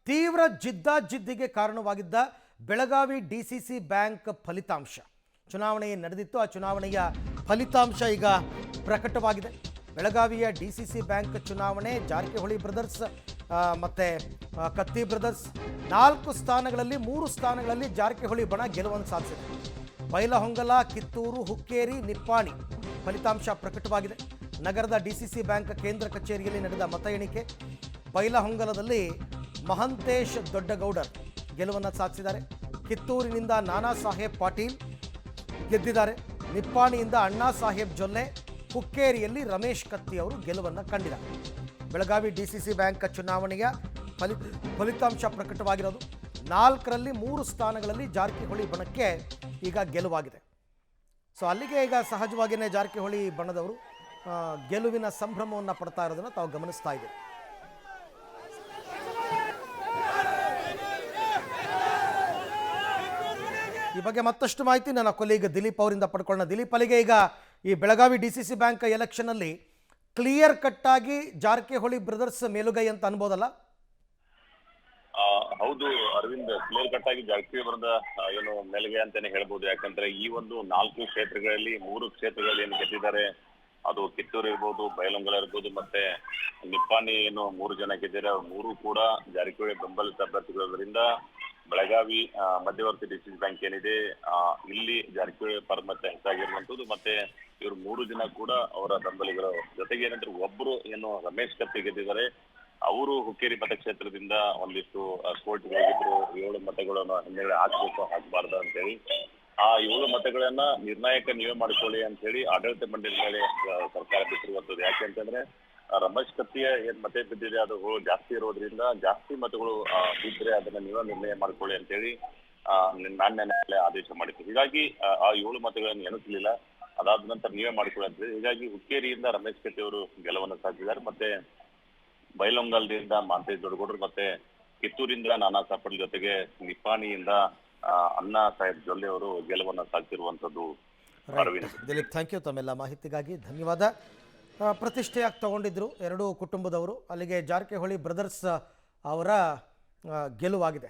ತೀವ್ರ ಜಿದ್ದಾಜಿದ್ದಿಗೆ ಕಾರಣವಾಗಿದ್ದ Belagavi DCC bank ಫಲಿತಾಂಶ ಚುನಾವಣೆ ನಡೆದಿತ್ತು. ಆ ಚುನಾವಣೆಯ ಫಲಿತಾಂಶ ಈಗ ಪ್ರಕಟವಾಗಿದೆ. ಬೆಳಗಾವಿಯ ಡಿಸಿಸಿ ಬ್ಯಾಂಕ್ ಚುನಾವಣೆ ಜಾರಕಿಹೊಳಿ ಬ್ರದರ್ಸ್ ಮತ್ತು ಕತ್ತಿ ಬ್ರದರ್ಸ್ 4 ಸ್ಥಾನಗಳಲ್ಲಿ 3 ಸ್ಥಾನಗಳಲ್ಲಿ ಜಾರಕಿಹೊಳಿ ಬಣ ಗೆಲುವನ್ನು ಸಾಧಿಸಿದೆ. ಬೈಲಹೊಂಗಲ, ಕಿತ್ತೂರು, ಹುಕ್ಕೇರಿ, ನಿಪ್ಪಾಣಿ ಫಲಿತಾಂಶ ಪ್ರಕಟವಾಗಿದೆ. ನಗರದ ಡಿಸಿಸಿ ಬ್ಯಾಂಕ್ ಕೇಂದ್ರ ಕಚೇರಿಯಲ್ಲಿ ನಡೆದ ಮತ ಎಣಿಕೆ. ಬೈಲಹೊಂಗಲದಲ್ಲಿ ಮಹಂತೇಶ್ ದೊಡ್ಡಗೌಡರ್ ಗೆಲುವನ್ನು ಸಾಧಿಸಿದ್ದಾರೆ. ಕಿತ್ತೂರಿನಿಂದ ನಾನಾ ಸಾಹೇಬ್ ಪಾಟೀಲ್ ಗೆದ್ದಿದ್ದಾರೆ. ನಿಪ್ಪಾಣಿಯಿಂದ ಅಣ್ಣಾ ಸಾಹೇಬ್ ಜೊಲ್ಲೆ, ಹುಕ್ಕೇರಿಯಲ್ಲಿ ರಮೇಶ್ ಕತ್ತಿ ಅವರು ಗೆಲುವನ್ನು ಕಂಡಿದ್ದಾರೆ. ಬೆಳಗಾವಿ ಡಿಸಿಸಿ ಬ್ಯಾಂಕ್ ಚುನಾವಣೆಯ ಫಲಿತಾಂಶ ಪ್ರಕಟವಾಗಿರೋದು. 4ರಲ್ಲಿ 3 ಸ್ಥಾನಗಳಲ್ಲಿ ಜಾರಕಿಹೊಳಿ ಬಣಕ್ಕೆ ಈಗ ಗೆಲುವಾಗಿದೆ. ಸೊ ಅಲ್ಲಿಗೆ ಈಗ ಸಹಜವಾಗಿಯೇ ಜಾರಕಿಹೊಳಿ ಬಣದವರು ಗೆಲುವಿನ ಸಂಭ್ರಮವನ್ನು ಪಡ್ತಾ ಇರೋದನ್ನು ತಾವು ಗಮನಿಸ್ತಾ ಇದ್ದೀವಿ. ಈ ಬಗ್ಗೆ ಮತ್ತಷ್ಟು ಮಾಹಿತಿ ನನ್ನ ಕೊಲೀಗ್ ದಿಲೀಪ್ ಅವರಿಂದ ಪಡ್ಕೊಳ್ಳೋಣ. ದಿಲೀಪ್, ಅಲ್ಲಿಗೆ ಈಗ ಈ ಬೆಳಗಾವಿ ಡಿಸಿಸಿ ಬ್ಯಾಂಕ್ ಎಲೆಕ್ಷನ್ನಲ್ಲಿ ಕ್ಲಿಯರ್ ಕಟ್ ಆಗಿ ಜಾರಕಿಹೊಳಿ ಬ್ರದರ್ಸ್ ಮೇಲುಗೈ ಅಂತ ಅನ್ಬೋದಲ್ಲ? ಹೌದು ಅರವಿಂದ್, ಕ್ಲಿಯರ್ ಕಟ್ ಆಗಿ ಜಾರಕಿಹೊಳಿ ಬರದ ಏನು ಮೇಲ್ಗೆ ಅಂತಾನೆ ಹೇಳ್ಬೋದು. ಯಾಕಂದ್ರೆ ಈ ಒಂದು 4 ಕ್ಷೇತ್ರಗಳಲ್ಲಿ 3 ಕ್ಷೇತ್ರಗಳಲ್ಲಿ ಏನು ಗೆದ್ದಿದ್ದಾರೆ, ಅದು ಕಿತ್ತೂರು ಇರ್ಬೋದು, ಬೈಲಹೊಂಗಲ ಇರ್ಬೋದು, ಮತ್ತೆ ನಿಪ್ಪಾಣಿ ಏನು 3 ಜನ ಗೆದ್ದಿದ್ದಾರೆ. 3 ಕೂಡ ಜಾರಕಿಹೊಳಿ ಬೆಂಬಲಿತ ಅಭ್ಯರ್ಥಿಗಳಿರೋದ್ರಿಂದ ಬೆಳಗಾವಿ ಮಧ್ಯವರ್ತಿ ಡಿಸಿಸಿ ಬ್ಯಾಂಕ್ ಏನಿದೆ ಇಲ್ಲಿ ಜಾರಕಿಹೊಳಿ ಪರಮತ ಹೆಚ್ಚಾಗಿರುವಂತದ್ದು. ಮತ್ತೆ ಇವರು 3 ಜನ ಕೂಡ ಅವರ ಬೆಂಬಲಿಗರು. ಜೊತೆಗೆ ಏನಂದ್ರೆ ಒಬ್ರು ಏನು ರಮೇಶ್ ಕತ್ತಿ ಗೆದ್ದಿದ್ದಾರೆ, ಅವರು ಹುಕ್ಕೇರಿ ಮತಕ್ಷೇತ್ರದಿಂದ ಒಂದಿಷ್ಟು ಕೋರ್ಟ್ಗೆ ಹೋಗಿದ್ರು. 7 ಮತಗಳನ್ನು ಹಿನ್ನೆಲೆ ಹಾಕ್ಬೇಕು ಹಾಕಬಾರ್ದು ಅಂತ ಹೇಳಿ ಆ 7 ಮತಗಳನ್ನ ನಿರ್ಣಾಯಕ ನೀವೇ ಮಾಡ್ಕೊಳ್ಳಿ ಅಂತ ಹೇಳಿ ಆಡಳಿತ ಮಂಡಳಿ ಮೇಲೆ ಸರ್ಕಾರ ಬಿಟ್ಟಿರುವಂತದ್ದು. ಯಾಕೆ ಅಂತಂದ್ರೆ ರಮೇಶ್ ಕತ್ತಿಯ ಏನ್ ಮತ ಬಿದ್ದಿದೆ ಅದು ಜಾಸ್ತಿ ಇರೋದ್ರಿಂದ ಜಾಸ್ತಿ ಮತಗಳು ಬಿದ್ದರೆ ಅದನ್ನ ನೀವೇ ನಿರ್ಣಯ ಮಾಡ್ಕೊಳ್ಳಿ ಅಂತ ಹೇಳಿ ನಾಣ್ಯ ನ್ಯಾಯಾಲಯ ಆದೇಶ ಮಾಡಿತ್ತು. ಹೀಗಾಗಿ ಆ 7 ಮತಗಳನ್ನು ಎಣಿಸಲಿಲ್ಲ, ಅದಾದ ನಂತರ ನೀವೇ ಮಾಡ್ಕೊಳ್ಳಿ ಅಂತ ಹೇಳಿ ಹೀಗಾಗಿ ಹುಕ್ಕೇರಿಯಿಂದ ರಮೇಶ್ ಕತ್ತಿ ಅವರು ಗೆಲುವನ್ನು ಸಾಧಿಸಿದ್ದಾರೆ. ಮತ್ತೆ ಬೈಲಹೊಂಗಲದಿಂದ ಮಹಂತೇಶ್ ದೊಡ್ಡಗೌಡರು, ಮತ್ತೆ ಕಿತ್ತೂರಿಂದ ನಾನಾ ಸಾಹೇಬ್ ಜೊತೆಗೆ ನಿಪ್ಪಾಣಿಯಿಂದ ಅಣ್ಣಾ ಸಾಹೇಬ್ ಜೊಲ್ಲೆ ಅವರು ಗೆಲುವನ್ನು ಸಾಧಿಸಿರುವಂತದ್ದು. ದಿಲೀಪ್, ಥ್ಯಾಂಕ್ ಯು ತಮ್ಮೆಲ್ಲ ಮಾಹಿತಿಗಾಗಿ ಧನ್ಯವಾದ. ಪ್ರತಿಷ್ಠೆಯಾಗಿ ತಗೊಂಡಿದ್ರು 2 ಕುಟುಂಬದವರು. ಅಲ್ಲಿಗೆ ಜಾರಕಿಹೊಳಿ ಬ್ರದರ್ಸ್ ಅವರ ಗೆಲುವಾಗಿದೆ.